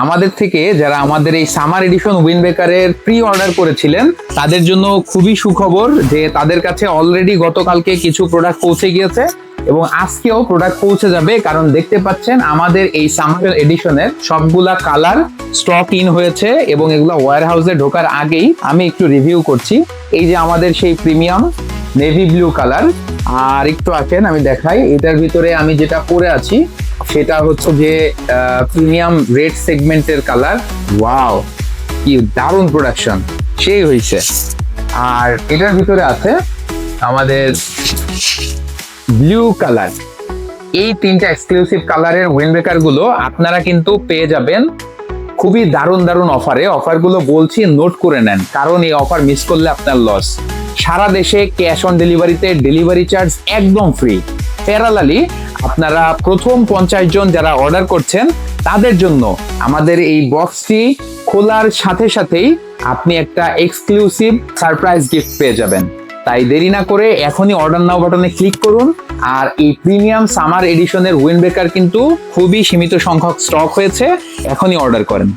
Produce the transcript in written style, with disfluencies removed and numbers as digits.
আমাদের থেকে যারা আমাদের এই সামার এডিশন উইন্ডব্রেকারের প্রি অর্ডার করেছিলেন তাদের জন্য খুবই সুখবর যে তাদের কাছে অলরেডি গতকালকে কিছু প্রোডাক্ট পৌঁছে গিয়েছে এবং আজকেও প্রোডাক্ট পৌঁছে যাবে, কারণ দেখতে পাচ্ছেন আমাদের এই সামার এডিশনের সবগুলা কালার স্টক ইন হয়েছে এবং এগুলো ওয়্যার হাউসে ঢোকার আগেই আমি একটু রিভিউ করছি। এই যে আমাদের সেই প্রিমিয়াম নেভি ব্লু কালার, আর একটু আসেন আমি দেখাই, এটার ভিতরে আমি যেটা পরে আছি সেটা হচ্ছে যে প্রিমিয়াম রেড সেগমেন্টের কালার। ওয়াও, কি দারুণ প্রোডাকশন, সেই হয়েছে। আর এটার ভিতরে আছে আমাদের ব্লু কালার। এই তিনটা এক্সক্লুসিভ কালারের উইন্ডব্রেকার গুলো আপনারা কিন্তু পেয়ে যাবেন খুবই দারুণ দারুণ অফারে। অফারগুলো বলছি, নোট করে নেন, কারণ এই অফার মিস করলে আপনার লস। সারা দেশে ক্যাশ অন ডেলিভারিতে ডেলিভারি চার্জ একদম ফ্রি। প্যারালালি আপনারা প্রথম 50 জন যারা অর্ডার করছেন তাদের জন্য আমাদের এই বক্সটি খোলার সাথে সাথেই আপনি একটা এক্সক্লুসিভ সারপ্রাইজ গিফট পেয়ে যাবেন। তাই দেরি না করে এখনই অর্ডার নাও বাটনে ক্লিক করুন। আর এই প্রিমিয়াম সামার এডিশনের উইন্ডব্রেকার কিন্তু খুবই সীমিত সংখ্যক স্টক হয়েছে, এখনই অর্ডার করেন।